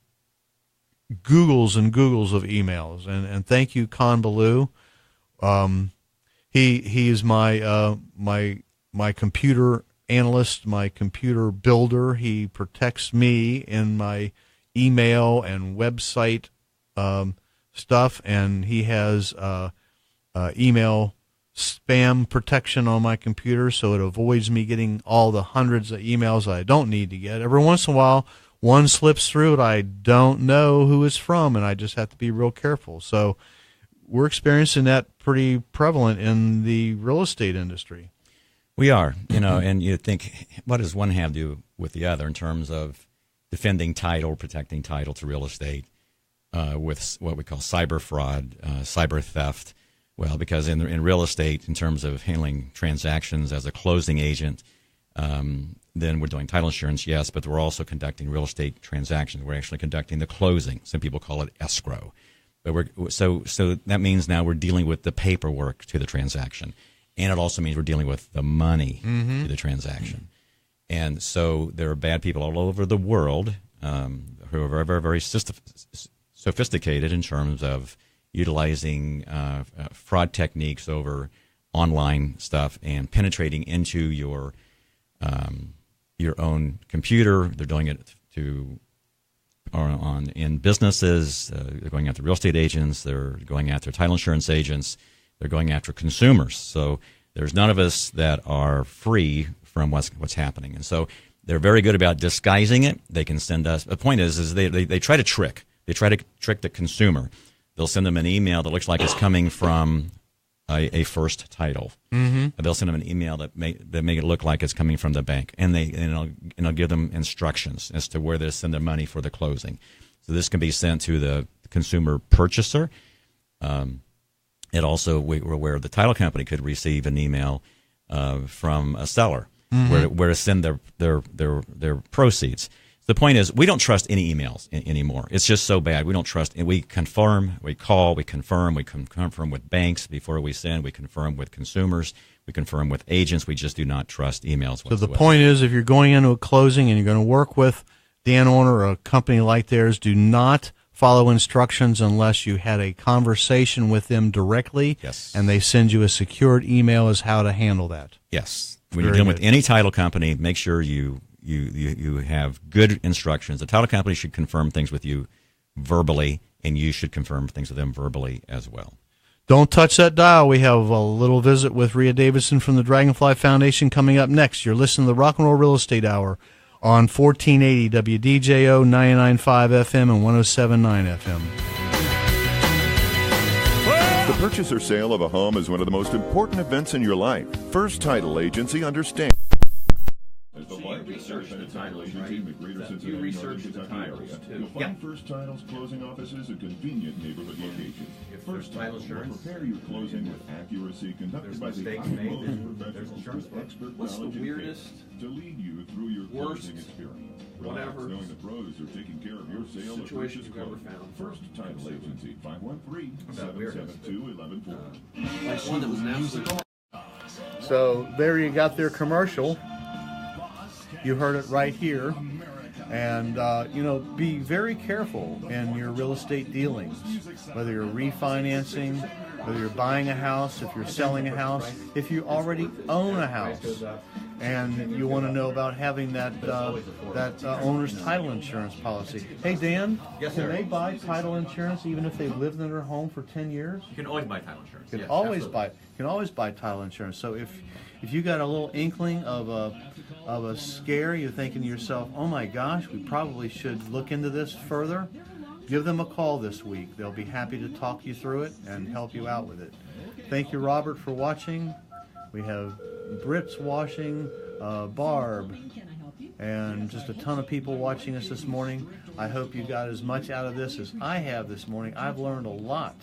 Speaker 1: Googles and Googles of emails, and thank you, Con Ballou. He is my computer analyst, my computer builder. He protects me in my email and website stuff, and he has email spam protection on my computer, so it avoids me getting all the hundreds of emails I don't need to get. Every once in a while, one slips through and I don't know who it's from, and I just have to be real careful. So we're experiencing that pretty prevalent in the real estate industry.
Speaker 9: We are, you know, and you think, what does one have to do with the other in terms of defending title, protecting title to real estate with what we call cyber fraud, cyber theft? Well, because in real estate, in terms of handling transactions as a closing agent, then we're doing title insurance, yes, but we're also conducting real estate transactions. We're actually conducting the closing. Some people call it escrow. But so that means now we're dealing with the paperwork to the transaction. And it also means we're dealing with the money to the transaction. And so there are bad people all over the world who are very, very, very sophisticated in terms of utilizing fraud techniques over online stuff and penetrating into your own computer. They're doing it in businesses. They're going after real estate agents. They're going after title insurance agents. They're going after consumers. So there's none of us that are free from what's happening. And so they're very good about disguising it. They can send us. The point is they try to trick. They try to trick the consumer. They'll send them an email that looks like it's coming from a first title.
Speaker 1: Mm-hmm.
Speaker 9: They'll send them an email that make it look like it's coming from the bank, and I'll give them instructions as to where to send their money for the closing. So this can be sent to the consumer purchaser. It also where the title company could receive an email from a seller where to send their proceeds. The point is, we don't trust any emails anymore. It's just so bad. We don't trust. And we confirm, we call, we confirm with banks before we send. We confirm with consumers. We confirm with agents. We just do not trust emails whatsoever.
Speaker 1: So the point is, if you're going into a closing and you're going to work with Dan Orner or a company like theirs, do not follow instructions unless you had a conversation with them directly.
Speaker 9: Yes.
Speaker 1: And they send you a secured email as how to handle that.
Speaker 9: Yes. When you're dealing with any title company, make sure you have good instructions. The title company should confirm things with you verbally, and you should confirm things with them verbally as well.
Speaker 1: Don't touch that dial. We have a little visit with Rhea Davidson from the Dragonfly Foundation coming up next. You're listening to the Rock and Roll Real Estate Hour on 1480 WDJO, 99.5 FM and 107.9 FM.
Speaker 10: The purchase or sale of a home is one of the most important events in your life. First Title Agency understands.
Speaker 2: As the largest independent title agency in the greater Cincinnati, Northern Kentucky area, you'll find First Title's closing offices at convenient neighborhood locations. First Title will prepare your closing with accuracy conducted by the utmost professionals with expert What's the
Speaker 10: knowledge and
Speaker 2: weirdest,
Speaker 10: care to lead you through your closing experience.
Speaker 2: whatever
Speaker 10: Knowing the pros are taking care of your sale or
Speaker 2: situation
Speaker 10: purchase
Speaker 2: you've ever
Speaker 10: closing.
Speaker 2: found.
Speaker 10: First Title Agency, 513-772-1140.
Speaker 2: Like one that was an absolute.
Speaker 1: So there you got their commercial. You heard it right here. And, be very careful in your real estate dealings, whether you're refinancing, whether you're buying a house, if you're selling a house, if you already own a house, and you want to know about having that owner's title insurance policy. Hey, Dan, can they buy title insurance even if they've lived in their home for 10 years?
Speaker 18: You can always buy title insurance.
Speaker 1: You can always buy title insurance. So if you got a little inkling of a scare, you're thinking to yourself, oh my gosh, we probably should look into this further, give them a call this week. They'll be happy to talk you through it and help you out with it. Thank you, Robert, for watching. We have Britt's watching, Barb, and just a ton of people watching us this morning. I hope you got as much out of this as I have this morning. I've learned a lot,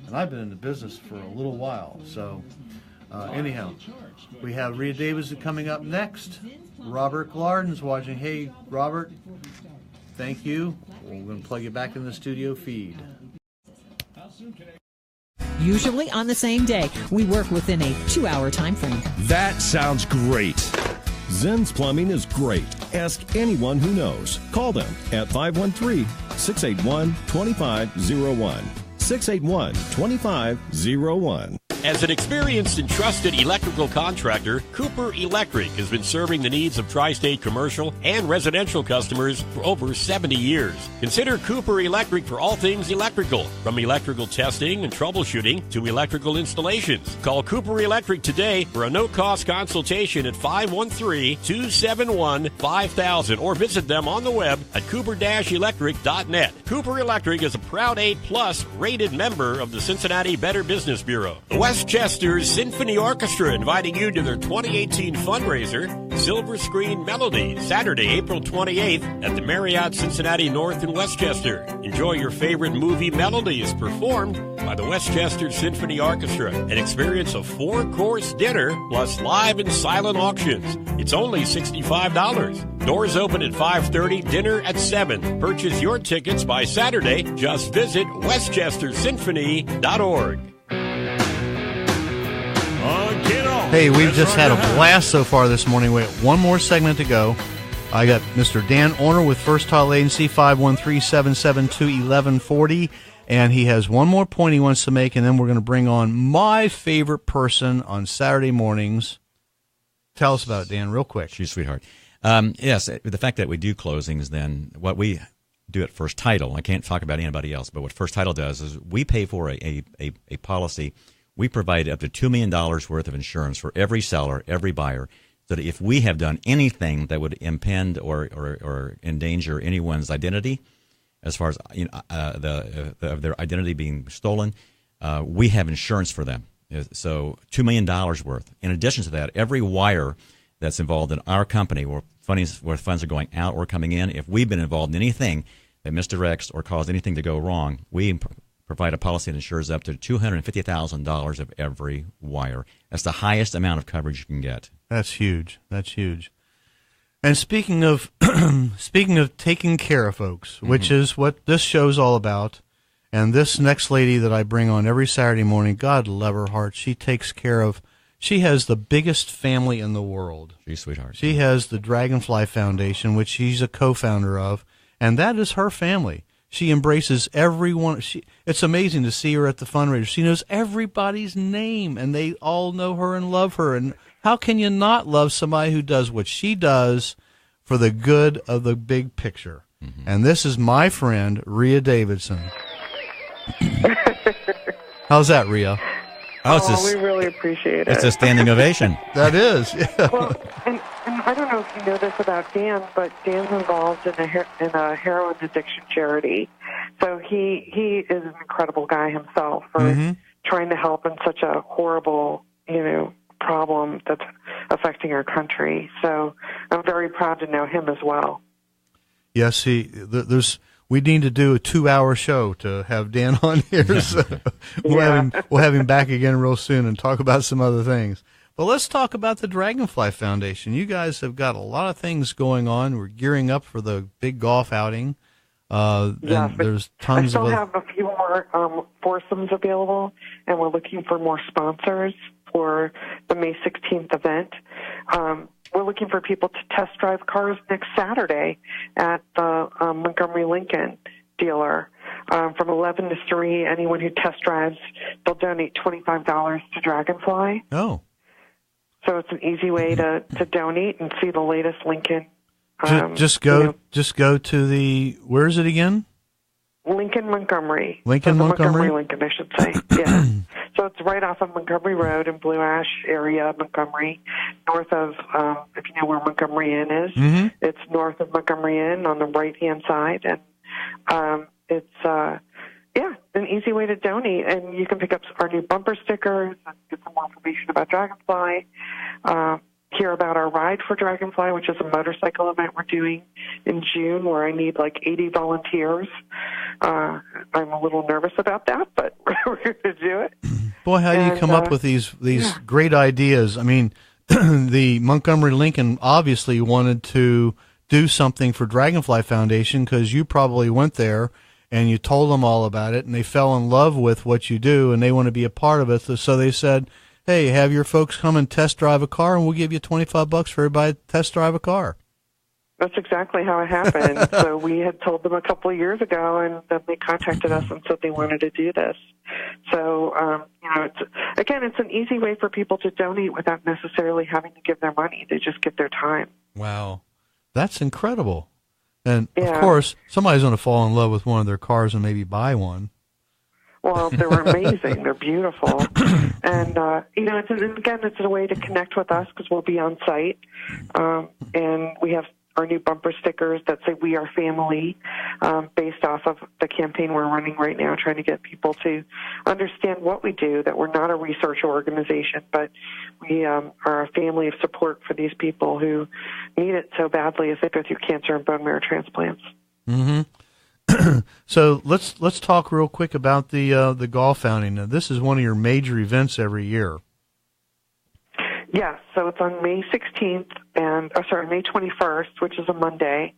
Speaker 1: and I've been in the business for a little while. So anyhow, we have Rhea Davidson coming up next. Robert Glardon's watching. Hey, Robert, thank you. We're going to plug you back in the studio feed.
Speaker 19: Usually on the same day. We work within a 2-hour time frame.
Speaker 20: That sounds great. Zen's Plumbing is great. Ask anyone who knows. Call them at 513-681-2501. 681-2501.
Speaker 8: As an experienced and trusted electrical contractor, Cooper Electric has been serving the needs of tri-state commercial and residential customers for over 70 years. Consider Cooper Electric for all things electrical, from electrical testing and troubleshooting to electrical installations. Call Cooper Electric today for a no-cost consultation at 513-271-5000 or visit them on the web at cooper-electric.net. Cooper Electric is a proud A+ rated member of the Cincinnati Better Business Bureau. Westchester's Symphony Orchestra inviting you to their 2018 fundraiser, Silver Screen Melodies, Saturday, April 28th at the Marriott Cincinnati North in Westchester. Enjoy your favorite movie melodies performed by the Westchester Symphony Orchestra and experience a 4-course dinner plus live and silent auctions. It's only $65. Doors open at 5:30, dinner at 7. Purchase your tickets by Saturday. Just visit westchestersymphony.org.
Speaker 1: Hey, we've just had a blast so far this morning. We have one more segment to go. I got Mr. Dan Orner with First Title Agency, 513-772-1140, and he has one more point he wants to make, and then we're going to bring on my favorite person on Saturday mornings. Tell us about it, Dan, real quick.
Speaker 9: She's a sweetheart. Yes, the fact that we do closings, then what we do at First Title, I can't talk about anybody else, but what First Title does is we pay for a policy. We provide up to $2 million worth of insurance for every seller, every buyer, so that if we have done anything that would impede or endanger anyone's identity, as far as of their identity being stolen, we have insurance for them. So $2 million worth. In addition to that, every wire that's involved in our company where funds are going out or coming in, if we've been involved in anything that misdirects or caused anything to go wrong, we provide a policy that insures up to $250,000 of every wire. That's the highest amount of coverage you can get.
Speaker 1: That's huge. That's huge. And speaking of speaking of taking care of folks, which is what this show's all about, and this next lady that I bring on every Saturday morning, God love her heart, she takes care of. She has the biggest family in the world.
Speaker 9: She's a sweetheart.
Speaker 1: She has the Dragonfly Foundation, which she's a co-founder of, and that is her family. She embraces everyone. It's amazing to see her at the fundraiser. She knows everybody's name, and they all know her and love her. And how can you not love somebody who does what she does for the good of the big picture? And this is my friend, Rhea Davidson. How's that, Rhea?
Speaker 18: We really appreciate it.
Speaker 9: It's a standing ovation.
Speaker 1: That is. Yeah.
Speaker 18: Well, and I don't know if you know this about Dan, but Dan's involved in a heroin addiction charity. So he is an incredible guy himself for trying to help in such a horrible, problem that's affecting our country. So I'm very proud to know him as well.
Speaker 1: Yes, we need to do a 2-hour show to have Dan on here. So we'll have him back again real soon and talk about some other things. But let's talk about the Dragonfly Foundation. You guys have got a lot of things going on. We're gearing up for the big golf outing. And there's tons of.
Speaker 18: I still have a few more foursomes available, and we're looking for more sponsors for the May 16th event. We're looking for people to test drive cars next Saturday at the Montgomery Lincoln dealer. From 11 to 3, anyone who test drives, they'll donate $25 to Dragonfly.
Speaker 1: Oh.
Speaker 18: So it's an easy way to donate and see the latest Lincoln.
Speaker 1: Just go to the, where is it again?
Speaker 18: Lincoln Montgomery.
Speaker 1: Montgomery,
Speaker 18: Lincoln, I should say. Yeah. So it's right off of Montgomery Road in Blue Ash area, Montgomery, north of, if you know where Montgomery Inn is, it's north of Montgomery Inn on the right-hand side. And it's, an easy way to donate. And you can pick up our new bumper stickers and get some more information about Dragonfly, hear about our Ride for Dragonfly, which is a motorcycle event we're doing in June where I need like 80 volunteers. I'm a little nervous about that, but we're going to do it.
Speaker 1: Boy, how do you come up with these great ideas? I mean, the Montgomery Lincoln obviously wanted to do something for Dragonfly Foundation because you probably went there and you told them all about it, and they fell in love with what you do, and they want to be a part of it. So they said, hey, have your folks come and test drive a car, and we'll give you $25 for everybody to test drive a car.
Speaker 18: That's exactly how it happened. So we had told them a couple of years ago, and then they contacted us and said they wanted to do this. So, it's an easy way for people to donate without necessarily having to give their money. They just give their time.
Speaker 1: Wow. That's incredible. And, of course, somebody's going to fall in love with one of their cars and maybe buy one.
Speaker 18: Well, they're amazing. They're beautiful. And, it's a way to connect with us because we'll be on site. And we have our new bumper stickers that say "We Are Family," based off of the campaign we're running right now, trying to get people to understand what we do, that we're not a research organization, but we are a family of support for these people who need it so badly as they go through cancer and bone marrow transplants.
Speaker 1: So let's talk real quick about the golf outing. Now, this is one of your major events every year.
Speaker 18: Yes, so it's on May 16th May 21st, which is a Monday,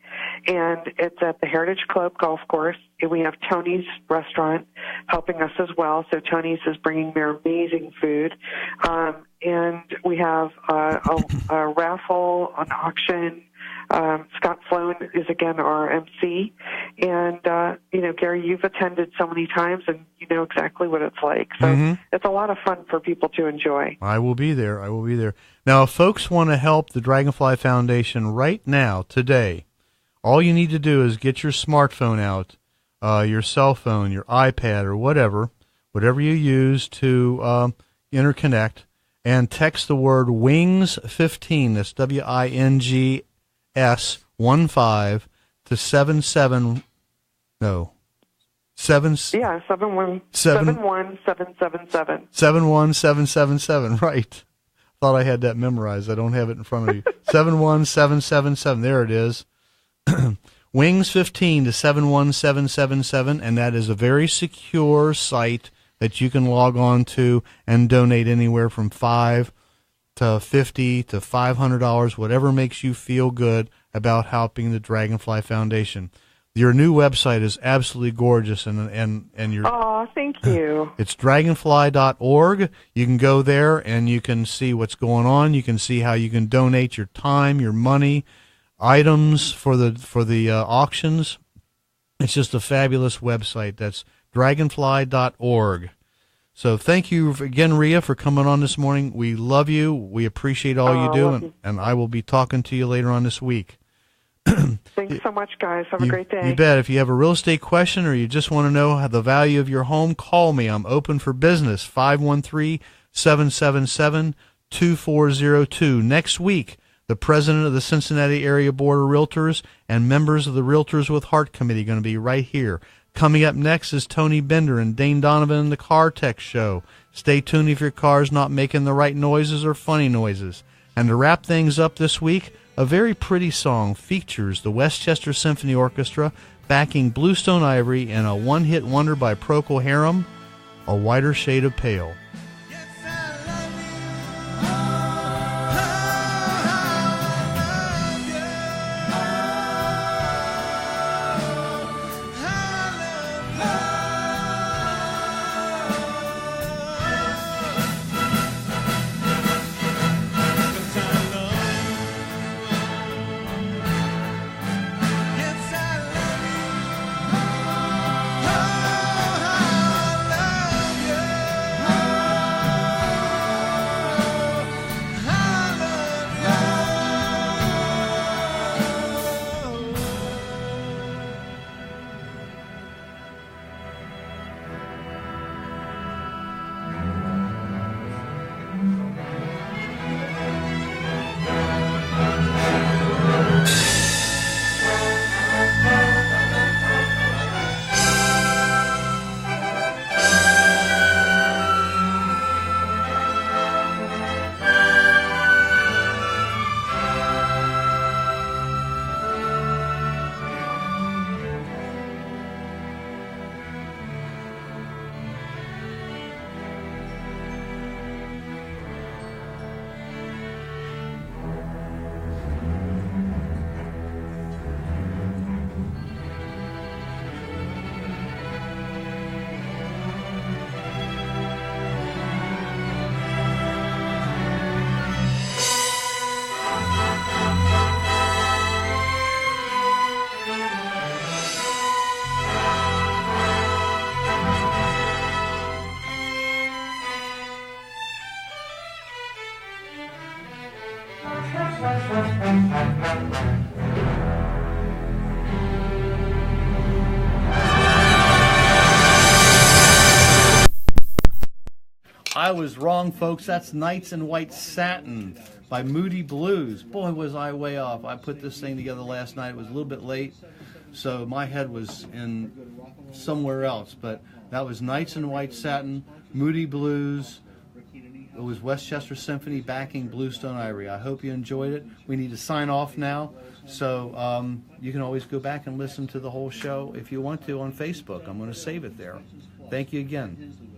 Speaker 18: and it's at the Heritage Club Golf Course. And we have Tony's Restaurant helping us as well. So Tony's is bringing their amazing food, and we have a raffle, an auction. Scott Sloan is again our MC, and Gary, you've attended so many times, and you know exactly what it's like. So it's a lot of fun for people to enjoy.
Speaker 1: I will be there. Now, if folks want to help the Dragonfly Foundation right now, today, all you need to do is get your smartphone out, your cell phone, your iPad, or whatever you use to interconnect, and text the word WINGS15. That's WINGS15 to 770.
Speaker 18: 71777.
Speaker 1: 71777, right. Thought I had that memorized. I don't have it in front of you. 71777, there it is. Wings 15 to 71777, and that is a very secure site that you can log on to and donate anywhere from $5 to $50 to $500, whatever makes you feel good about helping the Dragonfly Foundation. Your new website is absolutely gorgeous, and your
Speaker 18: thank you.
Speaker 1: It's dragonfly.org. You can go there and you can see what's going on. You can see how you can donate your time, your money, items for the auctions. It's just a fabulous website. That's dragonfly.org. So thank you again, Rhea, for coming on this morning. We love you. We appreciate all you do, and I will be talking to you later on this week.
Speaker 18: Thanks so much, guys. Have a great day.
Speaker 1: You bet. If you have a real estate question or you just want to know how the value of your home, call me. I'm open for business, 513-777-2402. Next week, the president of the Cincinnati Area Board of Realtors and members of the Realtors with Heart Committee are going to be right here. Coming up next is Tony Bender and Dane Donovan in the Car Tech Show. Stay tuned if your car's not making the right noises or funny noises. And to wrap things up this week, a very pretty song features the Westchester Symphony Orchestra backing Bluestone Ivory in a one-hit wonder by Procol Harum, A Whiter Shade of Pale. I was wrong, folks. That's Nights in White Satin by Moody Blues. Boy, was I way off. I put this thing together last night. It was a little bit late, so my head was in somewhere else. But that was Nights in White Satin, Moody Blues. It was Westchester Symphony backing Bluestone Ivory. I hope you enjoyed it. We need to sign off now, so you can always go back and listen to the whole show if you want to on Facebook. I'm going to save it there. Thank you again.